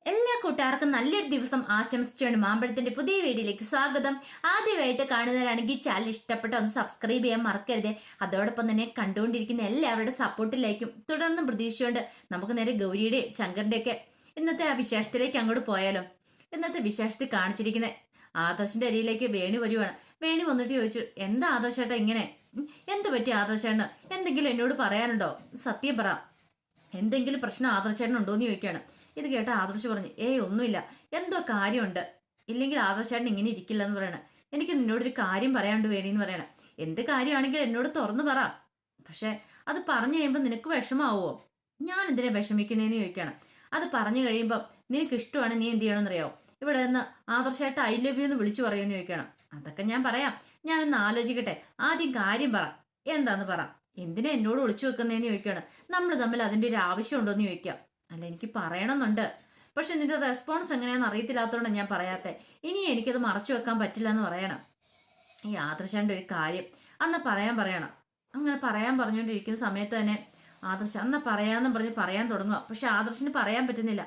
എല്ലാ കൂട്ടുകാർക്കും നല്ലൊരു ദിവസം ആശംസിച്ചുകൊണ്ട് മാമ്പഴത്തിന്റെ പുതിയ വീഡിയോയിലേക്ക് സ്വാഗതം. ആദ്യമായിട്ട് കാണുന്നവരാണെങ്കിൽ ചാനൽ ഇഷ്ടപ്പെട്ട ഒന്ന് സബ്സ്ക്രൈബ് ചെയ്യാൻ മറക്കരുത്. അതോടൊപ്പം തന്നെ കണ്ടുകൊണ്ടിരിക്കുന്ന എല്ലാവരുടെ സപ്പോർട്ടിലേക്കും തുടർന്നും പ്രതീക്ഷയുണ്ട്. നമുക്ക് നേരെ ഗൗരിയുടെ ശങ്കറിന്റെ ഒക്കെ ഇന്നത്തെ ആ വിശേഷത്തിലേക്ക് അങ്ങോട്ട് പോയാലോ. ഇന്നത്തെ വിശേഷത്തിൽ കാണിച്ചിരിക്കുന്ന ആദർശിന്റെ അരിയിലേക്ക് വേണി വരുവാണ്. വേണി വന്നിട്ട് ചോദിച്ചു, എന്താ ആദർശേട്ടാ ഇങ്ങനെ? എന്ത് പറ്റി ആദർശേട്ടന്? എന്തെങ്കിലും എന്നോട് പറയാനുണ്ടോ? സത്യം പറ, എന്തെങ്കിലും പ്രശ്നം ആദർശേട്ടനുണ്ടോ എന്ന് ചോദിക്കുകയാണ്. ഇത് കേട്ട ആദർശ് പറഞ്ഞു, ഒന്നുമില്ല, എന്തോ കാര്യമുണ്ട്, ഇല്ലെങ്കിൽ ആദർശേട്ടൻ ഇങ്ങനെ ഇരിക്കില്ല എന്ന് പറയണേ. എനിക്ക് നിന്നോടൊരു കാര്യം പറയാണ്ട് വേണിന്ന് പറയണേ. എന്ത് കാര്യമാണെങ്കിലും എന്നോട് തുറന്നു പറ, പക്ഷെ അത് പറഞ്ഞു കഴിയുമ്പോൾ നിനക്ക് വിഷമാവോ? ഞാൻ എന്തിനാ വിഷമിക്കുന്നതെന്ന് ചോദിക്കണം. അത് പറഞ്ഞു കഴിയുമ്പോൾ നിനക്ക് ഇഷ്ടമാണ്, നീ എന്ത് ചെയ്യണമെന്നറിയാവോ? ഇവിടെ നിന്ന് ആദർശമായിട്ട് ഐ ലവ് യു എന്ന് വിളിച്ചു പറയുമെന്ന് ചോദിക്കണം. അതൊക്കെ ഞാൻ പറയാം, ഞാനൊന്ന് ആലോചിക്കട്ടെ, ആദ്യം കാര്യം പറ, എന്താന്ന് പറ, എന്തിനാ എന്നോട് ഒളിച്ചു വെക്കുന്നതെന്ന് ചോദിക്കുകയാണ്. നമ്മൾ തമ്മിൽ അതിന്റെ ഒരു ആവശ്യമുണ്ടോ എന്ന് ചോദിക്കാം. അല്ല, എനിക്ക് പറയണമെന്നുണ്ട്, പക്ഷെ നിന്റെ റെസ്പോൺസ് എങ്ങനെയാണെന്ന് അറിയത്തില്ലാത്തതുകൊണ്ട് ഞാൻ പറയാത്തെ. ഇനി എനിക്കത് മറച്ചു വെക്കാൻ പറ്റില്ല എന്ന് പറയണം. ഈ ആദർശാന്റെ ഒരു കാര്യം അന്ന് പറയണം. അങ്ങനെ പറയാൻ പറഞ്ഞുകൊണ്ടിരിക്കുന്ന സമയത്ത് തന്നെ ആദർശ അന്ന് പറയാന്നും പറഞ്ഞ് പറയാൻ തുടങ്ങുക. പക്ഷെ ആദർശന് പറയാൻ പറ്റുന്നില്ല.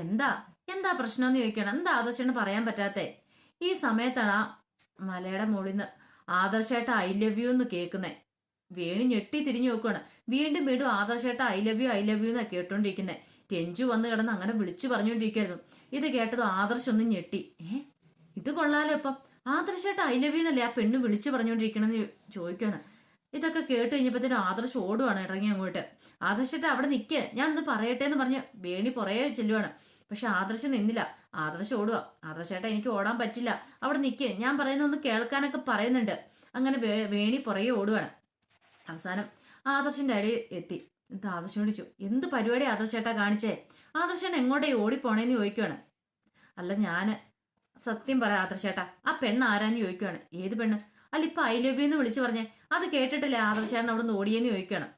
എന്താ എന്താ പ്രശ്നമെന്ന് ചോദിക്കണം. എന്താ ആദർശന് പറയാൻ പറ്റാത്തെ? ഈ സമയത്താണ് ആ മലയുടെ മുകളിൽ നിന്ന് ആദർശായിട്ട് ഐ ലവ് യു എന്ന് കേൾക്കുന്നേ. വേണി ഞെട്ടി തിരിഞ്ഞു നോക്കുകയാണ്. വീണ്ടും വീണ്ടും ആദർശായിട്ട് ഐ ലവ് യു എന്നാ കേട്ടോണ്ടിരിക്കുന്നത്. രഞ്ജു വന്ന് കിടന്ന് അങ്ങനെ വിളിച്ചു പറഞ്ഞുകൊണ്ടിരിക്കുകയായിരുന്നു. ഇത് കേട്ടത് ആദർശ് ഒന്ന് ഞെട്ടി. ഇത് കൊള്ളാലോ, ഇപ്പം ആദർശായിട്ട് ഐ ലവ് യു എന്നല്ലേ ആ പെണ്ണ് വിളിച്ചു പറഞ്ഞുകൊണ്ടിരിക്കണെന്ന് ചോദിക്കുകയാണ്. ഇതൊക്കെ കേട്ട് കഴിഞ്ഞപ്പോഴത്തേനും ആദർശ് ഓടുവാണ് ഇറങ്ങി അങ്ങോട്ട്. ആദർശായിട്ട് അവിടെ നിൽക്കുക, ഞാനൊന്ന് പറയട്ടെ എന്ന് പറഞ്ഞ് വേണി പുറകെ ചെല്ലുവാണ്. പക്ഷെ ആദർശ് നിന്നില്ല. ആദർശ് ഓടുക. ആദർശായിട്ട് എനിക്ക് ഓടാൻ പറ്റില്ല, അവിടെ നിൽക്കുക, ഞാൻ പറയുന്ന ഒന്ന് കേൾക്കാനൊക്കെ പറയുന്നുണ്ട്. അങ്ങനെ വേണി പുറകെ ഓടുവാണ്. അവസാനം ആദർശിന്റെ അടി എത്തി. എന്നിട്ട് ആദർശം വിളിച്ചു, എന്ത് പരിപാടി ആദർശേട്ടാ കാണിച്ചേ? ആദർശൻ എങ്ങോട്ടേ ഓടിപ്പോണേന്ന് ചോദിക്കുവാണ്. അല്ല, ഞാന് സത്യം പറയാം ആദർശേട്ടാ, ആ പെണ്ണ് ആരാന്ന് ചോദിക്കുവാണ്. ഏത് പെണ്ണ്? അല്ല, ഇപ്പൊ ഐ ലവ് യു എന്ന് വിളിച്ചു പറഞ്ഞേ, അത് കേട്ടിട്ടില്ലേ ആദർശേട്ടൻ അവിടെ നിന്ന് ഓടിയെന്ന് ചോദിക്കുകയാണ്.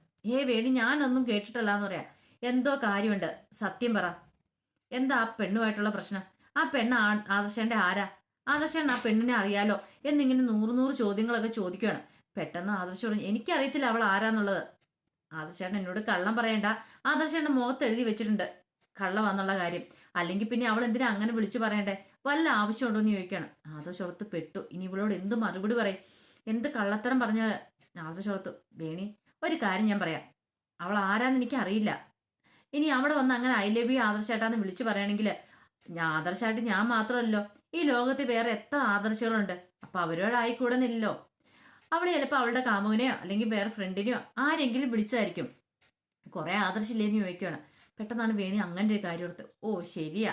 വേണി, ഞാനൊന്നും കേട്ടിട്ടില്ല എന്ന് പറയാ. എന്തോ കാര്യമുണ്ട്, സത്യം പറ, എന്താ ആ പെണ്ണുമായിട്ടുള്ള പ്രശ്നം? ആ പെണ്ണ് ആദർശന്റെ ആരാ? ആദർശൻ ആ പെണ്ണിനെ അറിയാലോ എന്നിങ്ങനെ നൂറ് ചോദ്യങ്ങളൊക്കെ ചോദിക്കുകയാണ്. പെട്ടെന്ന് ആദർശ് പറഞ്ഞു, എനിക്കറിയത്തില്ല അവൾ ആരാന്നുള്ളത്. ആദർശേട്ടൻ എന്നോട് കള്ളം പറയണ്ട, ആദർശേട്ടൻ മുഖത്ത് എഴുതി വെച്ചിട്ടുണ്ട് കള്ളവാന്നുള്ള കാര്യം. അല്ലെങ്കിൽ പിന്നെ അവൾ എന്തിനാ അങ്ങനെ വിളിച്ചു പറയണ്ടേ? വല്ല ആവശ്യമുണ്ടോ എന്ന് ചോദിക്കണം. ആദർശോളത്ത് പെട്ടു. ഇനി ഇവളോട് എന്ത് മറുപടി പറയും? എന്ത് കള്ളത്തരം പറഞ്ഞ ആദർശോളത്ത്. വേണി, ഒരു കാര്യം ഞാൻ പറയാം, അവൾ ആരാന്ന് എനിക്ക് അറിയില്ല. ഇനി അവിടെ വന്ന് അങ്ങനെ ഐ ലവ് യു ആദർശേട്ടാന്ന് വിളിച്ചു പറയുകയാണെങ്കിൽ ആദർശമായിട്ട് ഞാൻ മാത്രമല്ലോ, ഈ ലോകത്ത് വേറെ എത്ര ആദർശങ്ങളുണ്ട്. അപ്പൊ അവരോടായിക്കൂടുന്നില്ലല്ലോ. അവള് ചിലപ്പോൾ അവളുടെ കാമുകനെയോ അല്ലെങ്കിൽ വേറെ ഫ്രണ്ടിനെയോ ആരെങ്കിലും വിളിച്ചായിരിക്കും. കുറെ ആദർശില്ലേന്ന് ചോദിക്കുകയാണ്. പെട്ടെന്നാണ് വേണി അങ്ങനെ ഒരു കാര്യം ഓർത്ത്. ശരിയാ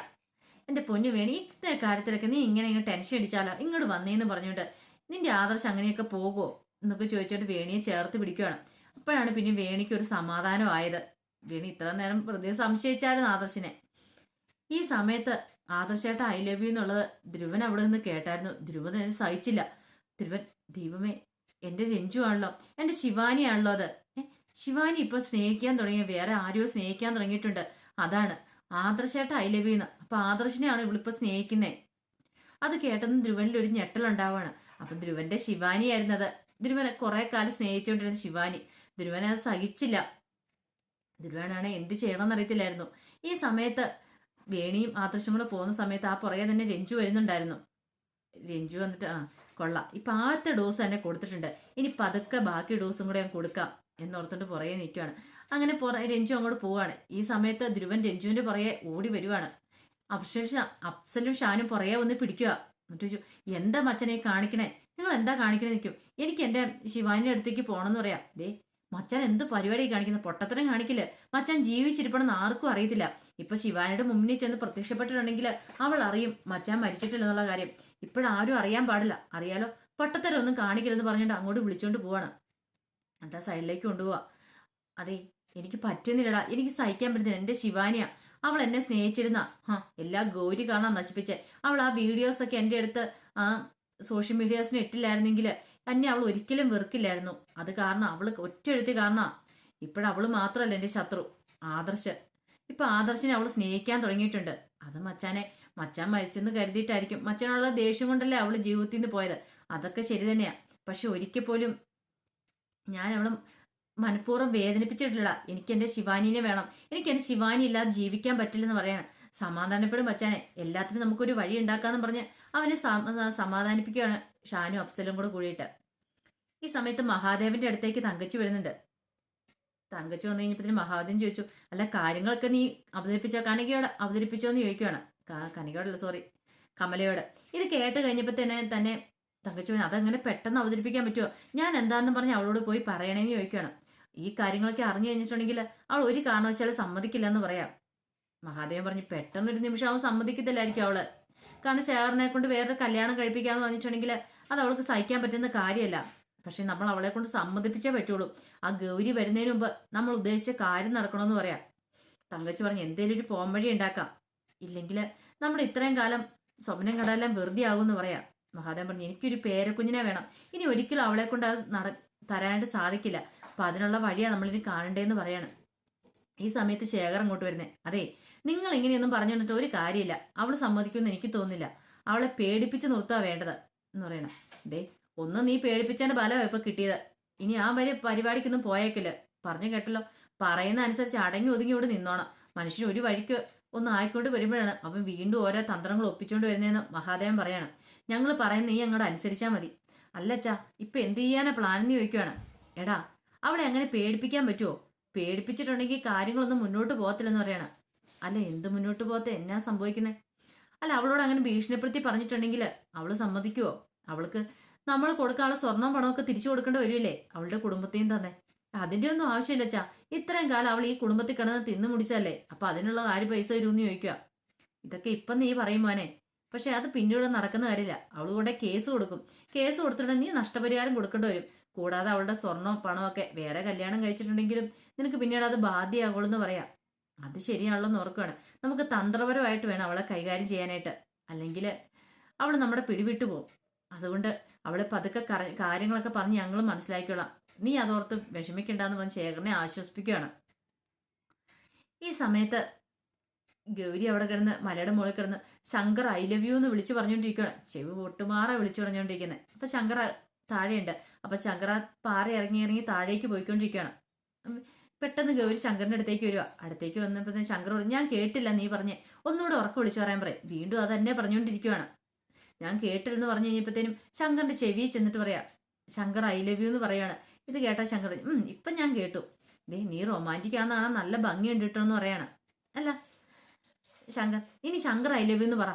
എന്റെ പൊന്നു വേണി, ഇത്ര കാര്യത്തിലൊക്കെ നീ ഇങ്ങനെ ടെൻഷൻ അടിച്ചാലോ, ഇങ്ങോട്ട് വന്നേന്ന് പറഞ്ഞുകൊണ്ട് നിന്റെ ആദർശം അങ്ങനെയൊക്കെ പോകുമോ എന്നൊക്കെ ചോദിച്ചോണ്ട് വേണിയെ ചേർത്ത് പിടിക്കുകയാണ്. അപ്പോഴാണ് പിന്നെ വേണിക്ക് ഒരു സമാധാനം ആയത്. വേണി ഇത്ര നേരം വെറുതെ സംശയിച്ചായിരുന്നു ആദർശിനെ. ഈ സമയത്ത് ആദർശേട്ട ഐ ലവ് യു എന്നുള്ളത് ധ്രുവൻ അവിടെ നിന്ന് കേട്ടായിരുന്നു. ധ്രുവൻ സഹിച്ചില്ല. ധ്രുവൻ, ദൈവമേ, എന്റെ രഞ്ജു ആണല്ലോ, എന്റെ ശിവാനിയാണല്ലോ അത്. ശിവാനി ഇപ്പൊ സ്നേഹിക്കാൻ തുടങ്ങിയ വേറെ ആരെയോ സ്നേഹിക്കാൻ തുടങ്ങിയിട്ടുണ്ട്. അതാണ് ആദർശായിട്ട് ഐ ലവ് യുന്ന്. അപ്പൊ ആദർശിനെയാണ് ഇവളിപ്പോ സ്നേഹിക്കുന്നേ. അത് കേട്ടെന്ന് ധ്രുവനിൽ ഒരു ഞെട്ടലുണ്ടാവാണ്. അപ്പൊ ധ്രുവന്റെ ശിവാനിയായിരുന്നത്. ധ്രുവനെ കുറെ കാലം സ്നേഹിച്ചുകൊണ്ടിരുന്ന ശിവാനി. ധ്രുവനെ അത് സഹിച്ചില്ല. ധ്രുവനാണ് എന്ത് ചെയ്യണമെന്ന് അറിയത്തില്ലായിരുന്നു. ഈ സമയത്ത് വേണിയും ആദർശം കൂടെ പോകുന്ന സമയത്ത് ആ പുറകെ തന്നെ രഞ്ജു വരുന്നുണ്ടായിരുന്നു. രഞ്ജു വന്നിട്ട്, കൊള്ളാം, ഇപ്പൊ ആദ്യത്തെ ഡോസ് തന്നെ കൊടുത്തിട്ടുണ്ട്, ഇനി പതുക്കെ ബാക്കി ഡോസും കൂടെ ഞാൻ കൊടുക്കാം എന്നോർത്തിട്ട് പുറകെ നിൽക്കുകയാണ്. അങ്ങനെ രഞ്ജു അങ്ങോട്ട് പോവാണ്. ഈ സമയത്ത് ധ്രുവൻ രഞ്ജുവിന്റെ പുറകെ ഓടി വരുവാണ്. അഫ്സലും ഷാനും പുറകെ വന്ന് പിടിക്കുക. എന്നിട്ട് ചോദിച്ചു, എന്താ മച്ചനെ കാണിക്കണേ? നിങ്ങൾ എന്താ കാണിക്കണേ നിൽക്കും? എനിക്ക് എന്റെ ശിവാനിയുടെ അടുത്തേക്ക് പോകണമെന്ന് പറയാം. മച്ചാൻ എന്ത് പരിപാടി കാണിക്കുന്നത്? പൊട്ടത്തരം കാണിക്കില്ല. മച്ചാൻ ജീവിച്ചിരിപ്പണെന്ന് ആർക്കും അറിയത്തില്ല. ഇപ്പൊ ശിവാനിയുടെ മുന്നിൽ ചെന്ന് പ്രത്യക്ഷപ്പെട്ടിട്ടുണ്ടെങ്കിൽ അവൾ അറിയും മച്ചാൻ മരിച്ചിട്ടില്ലെന്നുള്ള കാര്യം. ഇപ്പോഴാരും അറിയാൻ പാടില്ല. അറിയാലോ, പൊട്ടത്തരം ഒന്നും കാണിക്കില്ലെന്ന് പറഞ്ഞിട്ട് അങ്ങോട്ട് വിളിച്ചോണ്ട് പോവാണ്. എന്നിട്ട് സൈഡിലേക്ക് കൊണ്ടുപോവാ. അതെ, എനിക്ക് പറ്റുന്നില്ലടാ, എനിക്ക് സഹിക്കാൻ പറ്റുന്നില്ല. എന്റെ ശിവാനിയ, അവൾ എന്നെ സ്നേഹിച്ചിരുന്ന എല്ലാ ഗൗരി കാണാൻ നശിപ്പിച്ചേ. അവൾ ആ വീഡിയോസ് ഒക്കെ എന്റെ അടുത്ത് സോഷ്യൽ മീഡിയാസിന് ഇട്ടില്ലായിരുന്നെങ്കിൽ എന്നെ അവൾ ഒരിക്കലും വെറുക്കില്ലായിരുന്നു. അത് കാരണം അവള് ഒറ്റയെഴുത്തി കാരണം ഇപ്പോഴവള് മാത്രല്ല എന്റെ ശത്രു, ആദർശ്. ഇപ്പൊ ആദർശിനെ അവള് സ്നേഹിക്കാൻ തുടങ്ങിയിട്ടുണ്ട്. അത് മച്ചാൻ മരിച്ചെന്ന് കരുതിയിട്ടായിരിക്കും. മച്ചാനുള്ള ദേഷ്യം കൊണ്ടല്ലേ അവള് ജീവിതത്തിൽ നിന്ന് പോയത്. അതൊക്കെ ശരി തന്നെയാ. പക്ഷെ ഒരിക്കൽ പോലും ഞാൻ അവളെ മനഃപൂർവ്വം വേദനിപ്പിച്ചിട്ടില്ലടാ. എനിക്ക് എന്റെ ശിവാനിനെ വേണം, എനിക്ക് എന്റെ ശിവാനി ഇല്ലാതെ ജീവിക്കാൻ പറ്റില്ലെന്ന് പറയാണ്. സമാധാനപ്പെടും മച്ചാനെ, എല്ലാത്തിനും നമുക്കൊരു വഴി ഉണ്ടാക്കാന്ന് പറഞ്ഞ് അവനെ സമാധാനിപ്പിക്കുകയാണ് ഷാനും അഫ്സലും കൂടെ കൂടിയിട്ട്. ഈ സമയത്ത് മഹാദേവന്റെ അടുത്തേക്ക് തങ്കച്ചു വരുന്നുണ്ട്. തങ്കച്ചു വന്നു കഴിഞ്ഞപ്പത്തിന് മഹാദേവൻ ചോദിച്ചു, അല്ല കാര്യങ്ങളൊക്കെ നീ കനകയോട് അവതരിപ്പിച്ചോ എന്ന് ചോദിക്കുകയാണ്. കനകയോടല്ല, സോറി, കമലയോട്. ഇത് കേട്ട് കഴിഞ്ഞപ്പോൾ തന്നെ തങ്കച്ചു അതങ്ങനെ പെട്ടെന്ന് അവതരിപ്പിക്കാൻ പറ്റുമോ? ഞാൻ എന്താണെന്ന് പറഞ്ഞ് അവളോട് പോയി പറയണേന്ന് ചോദിക്കുകയാണ്. ഈ കാര്യങ്ങളൊക്കെ അറിഞ്ഞു കഴിഞ്ഞിട്ടുണ്ടെങ്കിൽ അവൾ ഒരു കാരണവശാലും സമ്മതിക്കില്ല എന്ന് പറയാം. മഹാദേവൻ പറഞ്ഞു, പെട്ടെന്നൊരു നിമിഷം അവൻ സമ്മതിക്കത്തില്ലായിരിക്കും അവള്. കാരണം ശേഖരനെ കൊണ്ട് വേറൊരു കല്യാണം കഴിപ്പിക്കാന്ന് പറഞ്ഞിട്ടുണ്ടെങ്കിൽ അത് അവൾക്ക് സഹിക്കാൻ പറ്റുന്ന കാര്യമല്ല. പക്ഷെ നമ്മൾ അവളെ കൊണ്ട് സമ്മതിപ്പിച്ചേ പറ്റുള്ളൂ. ആ ഗൗരി വരുന്നതിന് മുമ്പ് നമ്മൾ ഉദ്ദേശിച്ച കാര്യം നടക്കണമെന്ന് പറയാം. തങ്കച്ചു പറഞ്ഞു, എന്തേലും ഒരു പോംവഴി ഉണ്ടാക്കാം, ഇല്ലെങ്കിൽ നമ്മൾ ഇത്രയും കാലം സ്വപ്നം കണ്ടെല്ലാം വെറുതെ ആകുമെന്ന് പറയാം. മഹാദേവൻ പറഞ്ഞു, എനിക്കൊരു പേരക്കുഞ്ഞിനെ വേണം, ഇനി ഒരിക്കലും അവളെ കൊണ്ട് അത് തരാനായിട്ട് സാധിക്കില്ല. അപ്പൊ അതിനുള്ള വഴിയാണ് നമ്മളിനി കാണണ്ടേന്ന് പറയാണ്. ഈ സമയത്ത് ശേഖർ അങ്ങോട്ട് വരുന്നേ, അതെ, നിങ്ങൾ ഇങ്ങനെയൊന്നും പറഞ്ഞു തന്നിട്ട് ഒരു കാര്യമില്ല, അവള് സമ്മതിക്കുമെന്ന് എനിക്ക് തോന്നുന്നില്ല, അവളെ പേടിപ്പിച്ച് നിർത്തുക വേണ്ടത് എന്ന് പറയണം. ദേ, ഒന്നും നീ പേടിപ്പിച്ചതിന്റെ ബലമാണ് ഇപ്പൊ കിട്ടിയത്, ഇനി ആ വരെ പരിപാടിക്കൊന്നും പോയേക്കില്ല. പറഞ്ഞു കേട്ടല്ലോ, പറയുന്ന അനുസരിച്ച് അടങ്ങി ഒതുങ്ങി ഇവിടെ നിന്നോണം. മനുഷ്യന് ഒരു വഴിക്ക് ഒന്ന് ആയിക്കൊണ്ട് വരുമ്പോഴാണ് അവൻ വീണ്ടും ഓരോ തന്ത്രങ്ങൾ ഒപ്പിച്ചുകൊണ്ട് വരുന്നതെന്ന് മഹാദേവൻ പറയണം. ഞങ്ങൾ പറയുന്ന നീ അങ്ങോട്ട് അനുസരിച്ചാൽ മതി. അല്ലച്ചാ, ഇപ്പൊ എന്ത് ചെയ്യാനാ പ്ലാൻ എന്ന് ചോദിക്കുകയാണ്. എടാ, അവളെ അങ്ങനെ പേടിപ്പിക്കാൻ പറ്റുമോ? പേടിപ്പിച്ചിട്ടുണ്ടെങ്കിൽ കാര്യങ്ങളൊന്നും മുന്നോട്ട് പോകത്തില്ലെന്ന് പറയണം. അല്ല, എന്ത് മുന്നോട്ട് പോകത്തെ, എന്നാ സംഭവിക്കുന്നത്? അല്ല, അവളോട് അങ്ങനെ ഭീഷണിപ്പെടുത്തി പറഞ്ഞിട്ടുണ്ടെങ്കിൽ അവള് സമ്മതിക്കുവോ? അവൾക്ക് നമ്മൾ കൊടുക്കാനുള്ള സ്വർണം പണമൊക്കെ തിരിച്ചു കൊടുക്കേണ്ടി വരുമല്ലേ, അവളുടെ കുടുംബത്തെയും തന്നെ. അതിന്റെ ഒന്നും ആവശ്യമില്ലച്ചാ, ഇത്രയും കാലം അവൾ ഈ കുടുംബത്തിൽ കിടന്ന് തിന്നു മുടിച്ചല്ലേ, അപ്പൊ അതിനുള്ള കാര്യം പൈസ വരുമെന്ന് ചോദിക്കുക. ഇതൊക്കെ ഇപ്പം നീ പറയും മോനെ, പക്ഷെ അത് പിന്നീട് നടക്കുന്ന കാര്യമില്ല. അവൾ കൂടെ കേസ് കൊടുക്കും. കേസ് കൊടുത്തിട്ടുണ്ടെങ്കിൽ നീ നഷ്ടപരിഹാരം കൊടുക്കേണ്ടി വരും. കൂടാതെ അവളുടെ സ്വർണ്ണവും പണമൊക്കെ വേറെ കല്യാണം കഴിച്ചിട്ടുണ്ടെങ്കിലും നിനക്ക് പിന്നീട് അത് ബാധ്യമാകുള്ളൂ പറയാം. അത് ശരിയാണല്ലോ എന്ന് ഓർക്കുകയാണ്. നമുക്ക് തന്ത്രപരമായിട്ട് വേണം അവളെ കൈകാര്യം ചെയ്യാനായിട്ട്, അല്ലെങ്കിൽ അവൾ നമ്മുടെ പിടിവിട്ടു പോകും. അതുകൊണ്ട് അവളെ പതുക്കെ കാര്യങ്ങളൊക്കെ പറഞ്ഞ് ഞങ്ങൾ മനസ്സിലാക്കിക്കൊള്ളാം, നീ അതോർത്ത് വിഷമിക്കണ്ടെന്ന് പറഞ്ഞ് ശേഖരനെ ആശ്വസിപ്പിക്കുകയാണ്. ഈ സമയത്ത് ഗൗരി അവിടെ കിടന്ന് മലയുടെ മുകളിൽ കിടന്ന് ശങ്കർ ഐ ലവ് യു എന്ന് വിളിച്ചു പറഞ്ഞുകൊണ്ടിരിക്കുകയാണ്. ചെവി പൊട്ടുമാറ വിളിച്ചു പറഞ്ഞുകൊണ്ടിരിക്കുന്നത്. അപ്പൊ ശങ്കർ താഴെയുണ്ട്. അപ്പൊ ശങ്കർ ആ പാറ ഇറങ്ങി താഴേക്ക് പോയിക്കൊണ്ടിരിക്കുകയാണ്. പെട്ടെന്ന് ഗൗരി ശങ്കറിന്റെ അടുത്തേക്ക് വരിക. അടുത്തേക്ക് വന്നപ്പോ ശങ്കർ പറഞ്ഞു, ഞാൻ കേട്ടില്ല നീ പറഞ്ഞേ, ഒന്നുകൂടെ ഉറക്കം വിളിച്ചു പറയാൻ പറയും. വീണ്ടും അതന്നെ പറഞ്ഞുകൊണ്ടിരിക്കുകയാണ്. ഞാൻ കേട്ടില്ലെന്ന് പറഞ്ഞു കഴിഞ്ഞപ്പോഴത്തേനും ശങ്കറിന്റെ ചെവിയിൽ ചെന്നിട്ട് പറയാ, ശങ്കർ ഐ ലവ് യു എന്ന് പറയാണ്. ഇത് കേട്ടാ ശങ്കർ, ഇപ്പം ഞാൻ കേട്ടു, നീ റൊമാൻറ്റിക് ആണെന്നാണ്, നല്ല ഭംഗിയുണ്ട് കേട്ടോ എന്ന് പറയാണ്. അല്ല ശങ്കർ, ഇനി ശങ്കർ ഐ ലവ് യു എന്ന് പറ.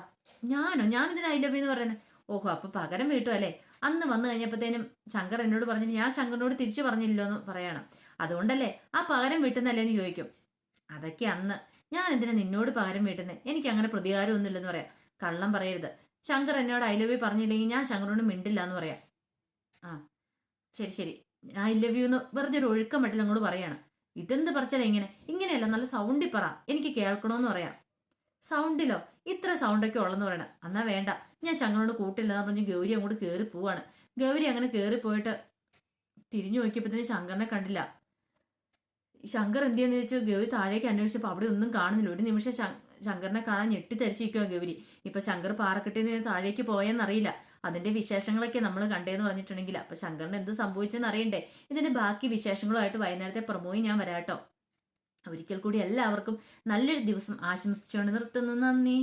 ഞാനിതിന് ഐ ലവ് യു എന്ന് പറയുന്നത്. ഓഹോ, അപ്പൊ പകരം വീട്ടു അല്ലേ? അന്ന് വന്നു കഴിഞ്ഞപ്പോഴത്തേനും ശങ്കർ എന്നോട് പറഞ്ഞിട്ട് ഞാൻ ശങ്കറിനോട് തിരിച്ചു പറഞ്ഞില്ലോ എന്ന് പറയണം. അതുകൊണ്ടല്ലേ ആ പകരം വീട്ടുന്നല്ലേ എന്ന് ചോദിക്കും. അതൊക്കെ അന്ന്, ഞാൻ എന്തിനാ നിന്നോട് പകരം വീട്ടുന്നത്, എനിക്ക് അങ്ങനെ പ്രതികാരം ഇല്ലെന്ന് പറയാം. കള്ളം പറയരുത്, ശങ്കർ എന്നോട് ഐ ലവ് യു പറഞ്ഞില്ലെങ്കിൽ ഞാൻ ശങ്കറിനോട് മിണ്ടില്ല എന്ന് പറയാം. ആ ശരി, ഐ ലവ് യു എന്ന് വെറുതെ ഒരു ഒഴുക്കം മട്ടിൽ അങ്ങോട്ട് പറയാണ്. ഇതെന്ത് പറച്ചാലേ ഇങ്ങനെയല്ല, നല്ല സൗണ്ടിൽ പറ, എനിക്ക് കേൾക്കണമെന്ന് പറയാം. സൗണ്ടിലോ? ഇത്ര സൗണ്ടൊക്കെ ഉള്ളെന്ന് പറയണം. എന്നാ വേണ്ട, ഞാൻ ശങ്കറിനോട് കൂട്ടില്ലെന്ന് പറഞ്ഞ് ഗൗരി അങ്ങോട്ട് കയറി പോവാണ്. ഗൗരി അങ്ങനെ കയറി പോയിട്ട് തിരിഞ്ഞു നോക്കിയപ്പോഴത്തേന് ശങ്കറിനെ കണ്ടില്ല. ശങ്കർ എന്തിയെന്ന് വെച്ചാൽ ഗൗരി താഴേക്ക് അന്വേഷിച്ചപ്പോൾ അവിടെ ഒന്നും കാണുന്നില്ല. ഒരു നിമിഷം ശങ്കറിനെ കാണാൻ ഞെട്ടിത്തരിച്ചിരിക്കുക ഗൗരി. ഇപ്പൊ ശങ്കർ പാറക്കെട്ടിന്ന് താഴേക്ക് പോയെന്നറിയില്ല. അതിന്റെ വിശേഷങ്ങളൊക്കെ നമ്മൾ കണ്ടേന്ന് പറഞ്ഞിട്ടുണ്ടെങ്കിൽ അപ്പൊ ശങ്കറിന് എന്ത് സംഭവിച്ചെന്ന് അറിയണ്ടേ. ഇതിന്റെ ബാക്കി വിശേഷങ്ങളുമായിട്ട് വൈകുന്നേരത്തെ പ്രമോയി ഞാൻ വരാട്ടോ. ഒരിക്കൽ കൂടി എല്ലാവർക്കും നല്ലൊരു ദിവസം ആശംസിച്ചുകൊണ്ട് നിർത്തുന്നു. നന്ദി.